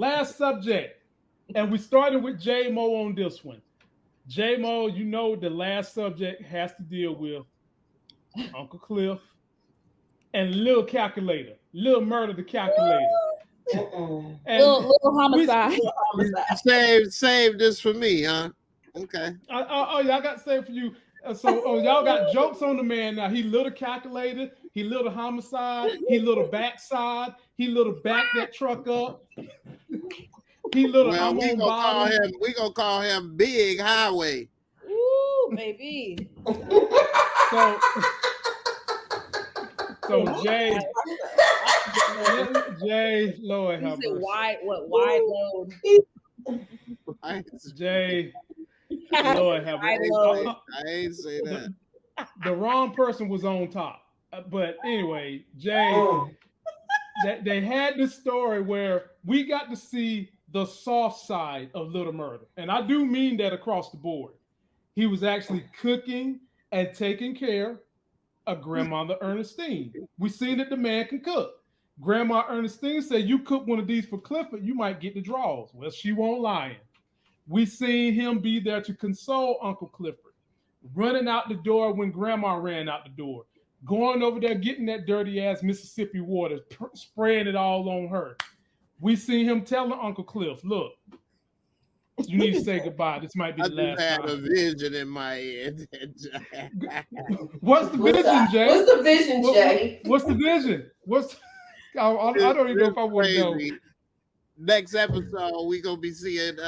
Last subject, and we started with J-Mo on this one. J-Mo, you know the last subject has to deal with Uncle Cliff and Lil Calculator, Lil Murder the Calculator. And little homicide. Save this for me, huh? Okay. Y'all got to say for you. Y'all got jokes on the man now. He little calculator. He little homicide. He little backside. He little back that truck up. He little. Well, we gonna call him Big Highway. Ooh, baby. So Jay, Lord help us. Wide load? Jay, Lord help us. I ain't say that. The wrong person was on top. But anyway, Jay, they had this story where we got to see the soft side of Little Murder. And I do mean that across the board. He was actually cooking and taking care of Grandmother Ernestine. We seen that the man can cook. Grandma Ernestine said, you cook one of these for Clifford, you might get the draws. Well, she won't lie. We seen him be there to console Uncle Clifford, running out the door when Grandma ran out the door, going over there, getting that dirty ass Mississippi water, spraying it all on her. We seen him telling Uncle Cliff, look, you need to say goodbye. This might be the last time. I had a vision in my head. What's the vision, Jay? What's the vision, Jay? What's the vision? I don't even know if I want to know. Next episode, we're going to be seeing...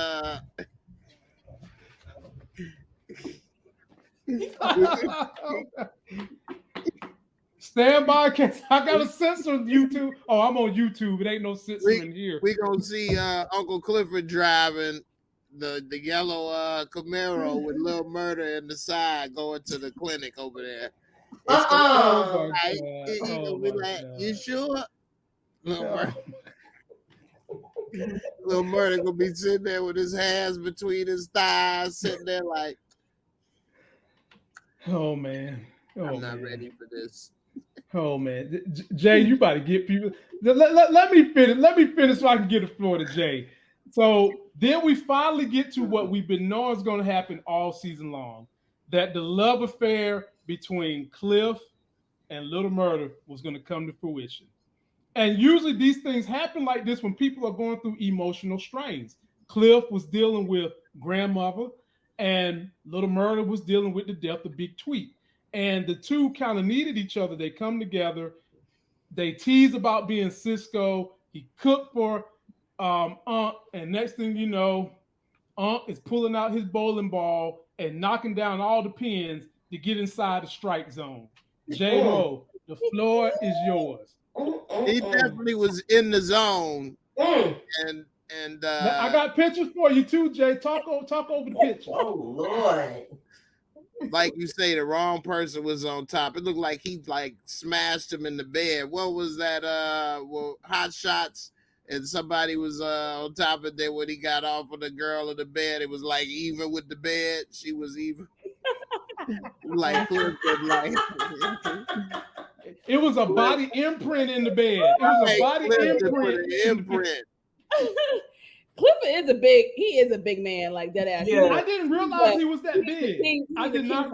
Stand by, I got a censor on YouTube. Oh, I'm on YouTube. It ain't no censoring here. We're going to see Uncle Clifford driving the yellow Camaro with Lil Murder in the side going to the clinic over there. You sure? Lil Murder gonna be sitting there with his hands between his thighs, sitting there like, oh man, I'm not ready for this. Oh man, Jay, you about to get people. Let me finish. Let me finish so I can get the floor to Jay. So then we finally get to what we've been knowing is going to happen all season long, that the love affair between Cliff and Little Murder was going to come to fruition. And usually these things happen like this when people are going through emotional strains. Cliff was dealing with grandmother, and Little Murder was dealing with the death of Big Tweet. And the two kind of needed each other. They come together. They tease about being Cisco. He cooked for Unc, and next thing you know, Unc is pulling out his bowling ball and knocking down all the pins to get inside the strike zone. J-Mo, the floor is yours. He definitely was in the zone. And I got pictures for you too, Jay. Talk over the picture. Oh Lord. Like you say, the wrong person was on top. It looked like he smashed him in the bed. What was that? Hot Shots, and somebody was on top of there when he got off of the girl in the bed. It was like even with the bed. She was even. Like it was a body imprint in the bed. It was a body imprint. Clifford is a big man, like that ass. Yeah. I didn't realize he was that big. I did not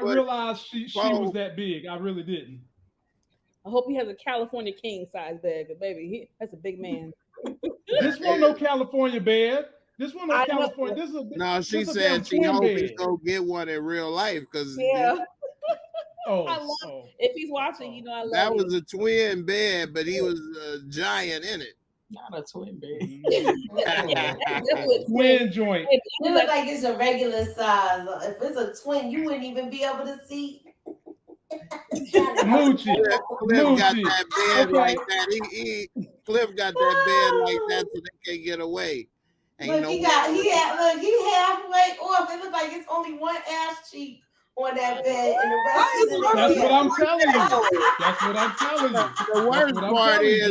realize she was that big. I really didn't. I hope he has a California king size bed, but baby, that's a big man. This one no California bed. This one no California. She said she hopes he's gonna get one in real life because if he's watching, I love that was a twin bed, but he was a giant in it. Not a twin bed. Twin joint. It looks like it's a regular size. If it's a twin, you wouldn't even be able to see. Moochie. Cliff got that bed like that. Cliff got that bed like that so they can't get away. He halfway off. It looks like it's only one ass cheek on that bed, and the rest is in the That's what I'm telling you. That's what I'm telling you. The worst part is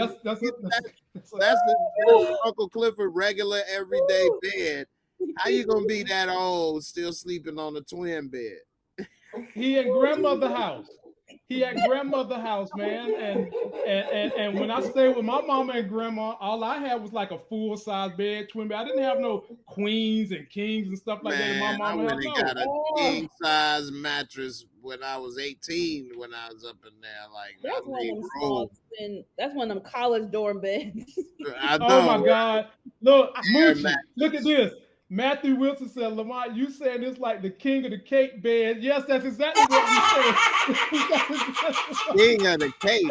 that's Uncle Clifford regular everyday bed. How you gonna be that old still sleeping on a twin bed? He in grandmother's house. He at grandmother's house, man. And when I stayed with my mama and grandma, all I had was like a full size bed, twin bed. I didn't have no queens and kings and stuff like that in my Man, I mama went house. and No. got a king size mattress when I was 18. When I was up in there, like That's I one of made them room. small, that's one of them college dorm beds. I know. Oh my God. Look, Air Moochie, look at this. Matthew Wilson said, Lamont, you saying it's like the king of the cake bed. Yes, that's exactly what we said. King of the cake.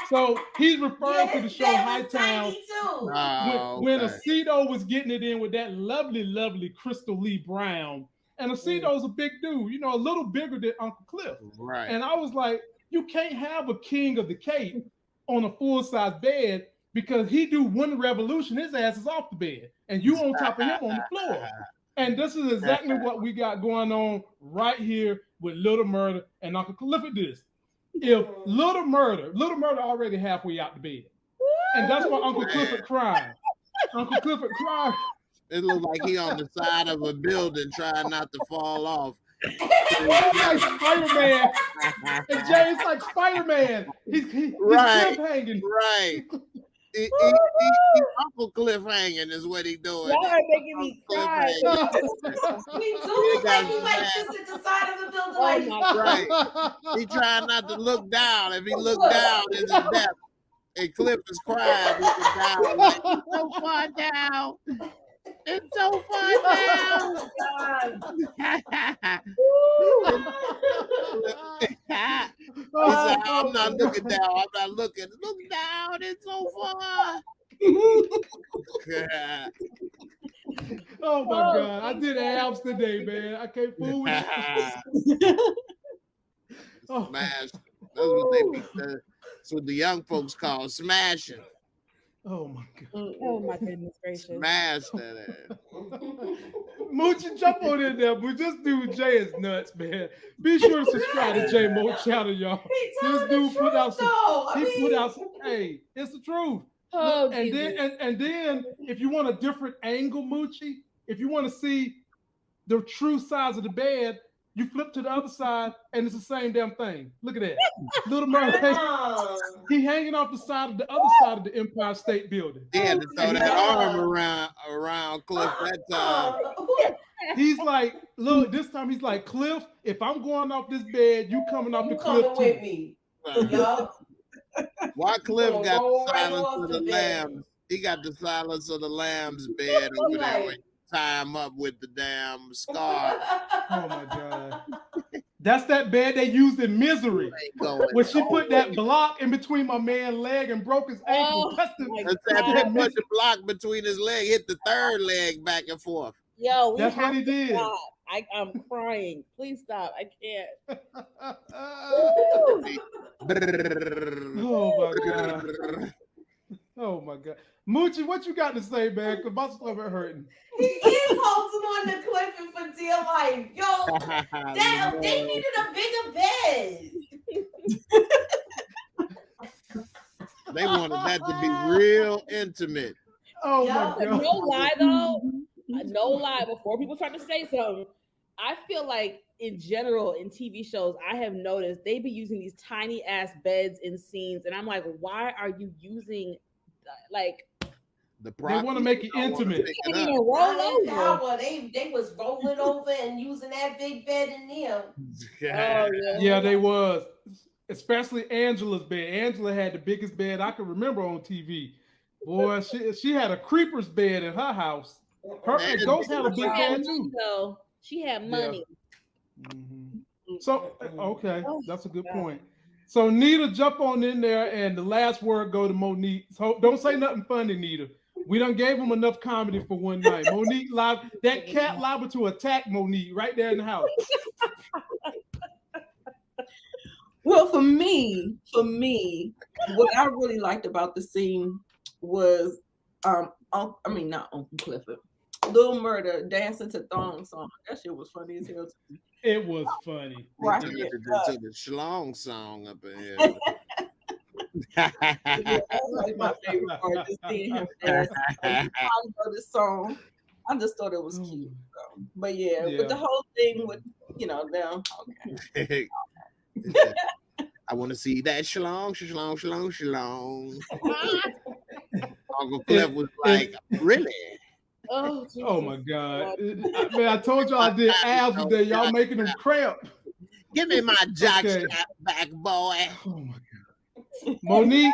So he's referring to the show that was Hightown. tiny too. Oh, When okay. Aceto was getting it in with that lovely, lovely Crystal Lee Brown. And Aceto's a big dude, you know, a little bigger than Uncle Cliff. Right. And I was like, you can't have a king of the cake on a full-size bed because he do one revolution, his ass is off the bed. And you on top of him on the floor. And this is exactly what we got going on right here with Little Murder and Uncle Cliff. Look at this. If Little Murder already halfway out the bed. And that's why Uncle Clifford crying. Uncle Clifford crying. It looked like he on the side of a building trying not to fall off. It's like Spider-Man. And Jay, it's like Spider-Man. He's Right. cliff hanging. Right. He Uncle Cliff hanging is what he doing. Y'all are making me cry. Me too. Look like he like just at the side of the building. Oh Like, my Right. He trying not to look down. If he look down, it's his death. And Cliff is crying looking down. Like, it's so far down. It's so far down. He said, I'm not looking down. I'm not looking. Look down. It's so far. Oh my God. I did abs today, man. I can't fool with you. Oh. Smash. That's what the young folks call smashing. Oh my God. Oh my goodness gracious. Smash that ass. Moochie, jump on in there, but this dude Jay is nuts, man. Be sure to subscribe to J Mo Channel, y'all. This dude put out some. Hey, it's the truth. Oh, and then if you want a different angle, Moochie, if you want to see the true size of the bed, you flip to the other side and it's the same damn thing. Look at that. Little Murder. He hanging off the side of the other side of the Empire State Building. He had to throw that arm around Cliff that time. He's like, look, this time he's like, Cliff, if I'm going off this bed, you coming off the cliff too. with me. Yup. Why Cliff got Go the right silence off of the the bed. lambs? He got the silence of the lambs bed over there when you tie him up with the damn scar. Oh my God. That's that bed they used in Misery. When she put that block in between my man's leg and broke his ankle. That's that put the block between his leg, hit the third leg back and forth. Yo, that's what he did. Stop. I'm crying. Please stop. I can't. Oh my God. Oh my God. Moochie, what you got to say, man? Because my stomach hurting. He is holding on to Clifford for dear life. Yo, damn, they needed a bigger bed. They wanted that to be real intimate. Oh my God. No lie though. No lie. Before people start to say something, I feel like in general in TV shows, I have noticed they be using these tiny ass beds in scenes, and I'm like, why are you using like? They want to make it intimate. They can't even roll over. They was rolling over and using that big bed in there. Yeah, they was. Especially Angela's bed. Angela had the biggest bed I could remember on TV. Boy, she had a creeper's bed in her house. Her and Ghost had a big bed too. So she had money. Yeah. Mm-hmm. So okay, that's a good point. So Nita, jump on in there, and the last word go to Monique. So don't say nothing funny, Nita. We done gave him enough comedy for one night. Monique that cat liable to attack Monique right there in the house. Well, for me, what I really liked about the scene was, not Uncle Clifford, Little Murder dancing to Thong song. That shit was funny as hell to me. It was funny. Right. To the Schlong song up in here. Yeah, that was like my favorite part, just seeing him dance. This song, I just thought it was cute. So. But yeah, with the whole thing with them, okay. I want to see that shalong, shalong, shalong, shalong. Uncle Cliff was like, really? Oh, Jesus. Oh my God. Man, I told y'all I did abs today. Y'all making them cramp. Give me my jock strap back, boy. Oh my God. Monique,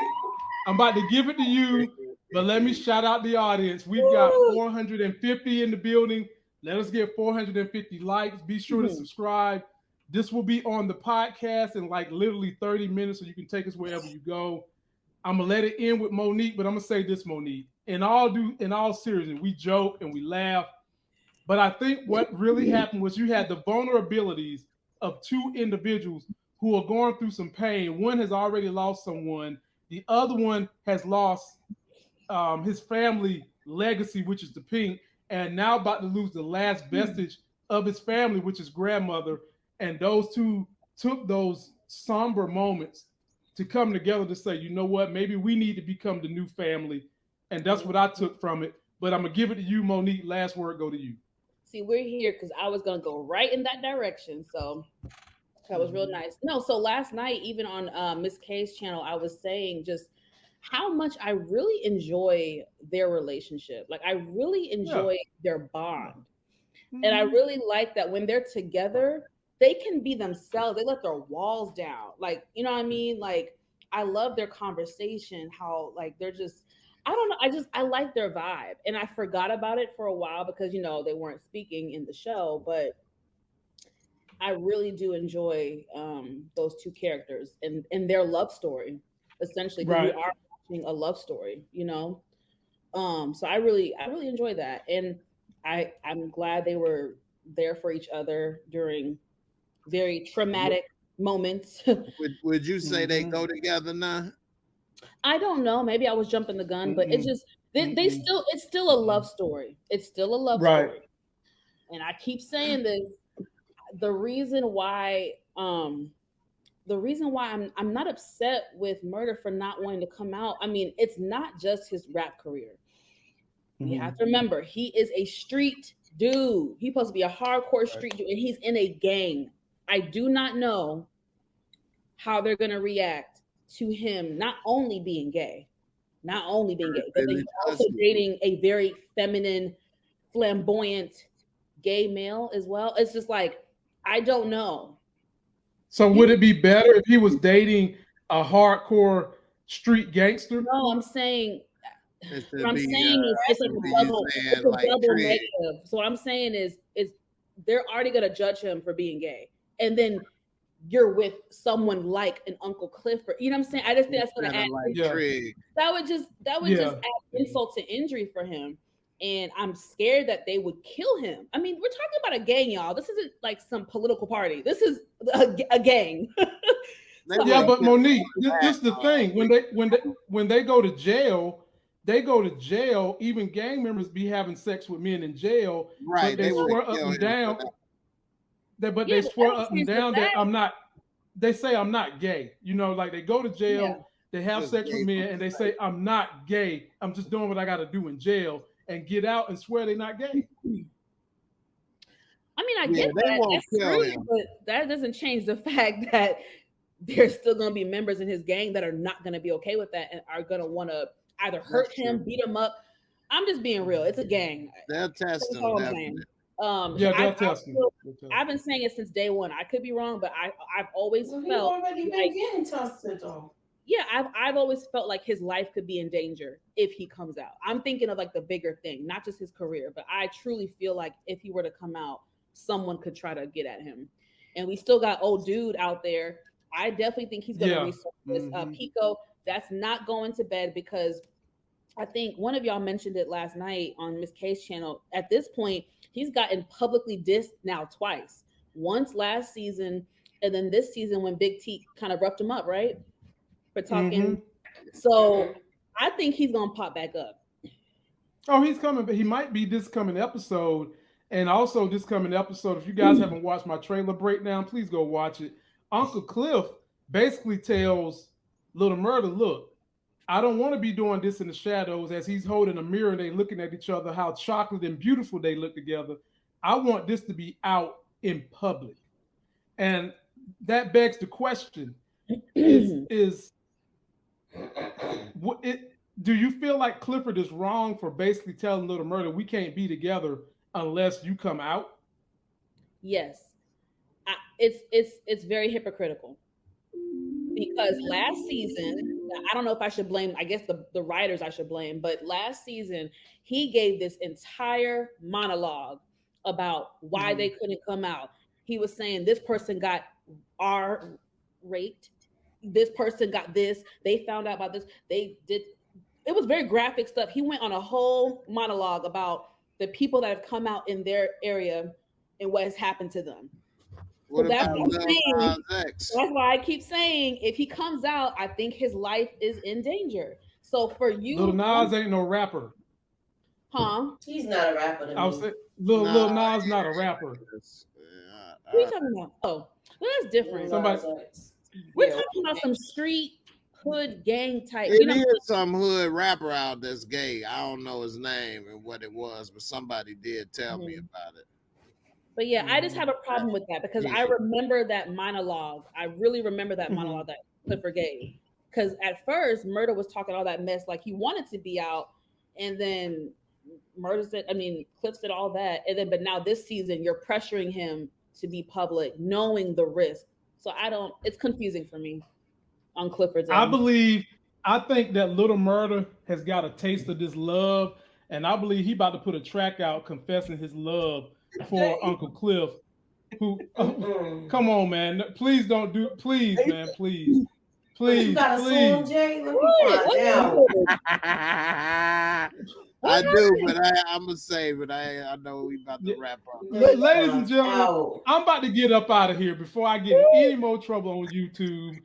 I'm about to give it to you, but let me shout out the audience. We've got 450 in the building. Let us get 450 likes. Be sure to subscribe. This will be on the podcast in like literally 30 minutes, so you can take us wherever you go. I'm gonna let it end with Monique, but I'm gonna say this, Monique. In all seriousness, we joke and we laugh, but I think what really happened was you had the vulnerabilities of two individuals who are going through some pain. One has already lost someone. The other one has lost his family legacy, which is the pink, and now about to lose the last vestige of his family, which is grandmother. And those two took those somber moments to come together to say, you know what, maybe we need to become the new family. And that's what I took from it. But I'm going to give it to you, Monique. Last word go to you. See, we're here because I was going to go right in that direction. So that was real nice. No, so last night, even on Miss K's channel, I was saying just how much I really enjoy their relationship. Like, I really enjoy their bond. And I really like that when they're together, they can be themselves. They let their walls down. Like, you know what I mean? Like, I love their conversation, how, like, they're just, I don't know. I like their vibe. And I forgot about it for a while because, you know, they weren't speaking in the show. But I really do enjoy those two characters and their love story, essentially. Because we are watching a love story, you know? So I really enjoy that. And I'm glad they were there for each other during very traumatic moments. Would you say they go together now? I don't know. Maybe I was jumping the gun, but it's just it's still a love story. It's still a love story. And I keep saying this. The reason why I'm not upset with Murder for not wanting to come out. I mean, it's not just his rap career. You have to remember, he is a street dude. He's supposed to be a hardcore street dude, and he's in a gang. I do not know how they're going to react to him not only being gay, but he's also dating a very feminine, flamboyant gay male as well. It's just like, I don't know. So would it be better if he was dating a hardcore street gangster? No, I'm saying what I'm saying is it's a double negative. So what I'm saying is they're already going to judge him for being gay. And then you're with someone like an Uncle Clifford. You know what I'm saying? I just think that's going to add. That would just add insult to injury for him. And I'm scared that they would kill him. I mean, we're talking about a gang, y'all. This isn't like some political party. This is a gang. Yeah, but Monique, this is the thing. When they go to jail, even gang members be having sex with men in jail. Right. But they swear up and down. They swear up and down that I'm not. They say I'm not gay. You know, like they go to jail, they have sex with men, and they say I'm not gay. I'm just doing what I got to do in jail, and get out and swear they're not gay. I mean, I get that. That's true, but that doesn't change the fact that there's still going to be members in his gang that are not going to be okay with that and are going to want to either hurt him, beat him up. I'm just being real. It's a gang. They'll test him. They'll test him. I've been saying it since day one. I could be wrong, but I've always felt already been getting tested though. Yeah, I've always felt like his life could be in danger if he comes out. I'm thinking of like the bigger thing, not just his career, but I truly feel like if he were to come out, someone could try to get at him. And we still got old dude out there. I definitely think he's going to resurface. Pico, that's not going to bed because I think one of y'all mentioned it last night on Miss K's channel. At this point, he's gotten publicly dissed now twice. Once last season, and then this season when Big T kind of roughed him up, right? For talking. So I think he's going to pop back up. Oh, he's coming, but he might be this coming episode. And also this coming episode, if you guys haven't watched my trailer breakdown, please go watch it. Uncle Cliff basically tells Little Murder, look, I don't want to be doing this in the shadows as he's holding a mirror and they looking at each other, how chocolate and beautiful they look together. I want this to be out in public. And that begs the question, Do you feel like Clifford is wrong for basically telling Little Murda we can't be together unless you come out? Yes, it's very hypocritical because last season, I don't know if I should blame, I guess the writers I should blame, but last season he gave this entire monologue about why they couldn't come out. He was saying this person got raped, this person got this, they found out about this, they did. It was very graphic stuff. He went on a whole monologue about the people that have come out in their area and what has happened to them. What So that's about what I'm saying. X? That's why I keep saying if he comes out, I think his life is in danger. So for you, Lil Nas ain't no rapper. Huh? He's not a rapper to I was me. saying Lil Nas not a rapper. What are you talking about? Oh, well, that's different. We're talking about some street hood gang type. It is some hood rapper out that's gay. I don't know his name and what it was, but somebody did tell me about it. But yeah, I just have a problem with that because I remember that monologue. I really remember that monologue that Clifford gave. Because at first, Murda was talking all that mess like he wanted to be out, and then Cliff said all that, and then but now this season you're pressuring him to be public, knowing the risk. So it's confusing for me on Clifford's end. I think that Little Murda has got a taste of this love, and I believe he about to put a track out confessing his love for Uncle Cliff. Who come on, man. Please don't do man, please. You got a song, Jay? Let me find out. I do, but I'm gonna say, but I know we about to wrap up. Ladies and gentlemen, I'm about to get up out of here before I get in any more trouble on YouTube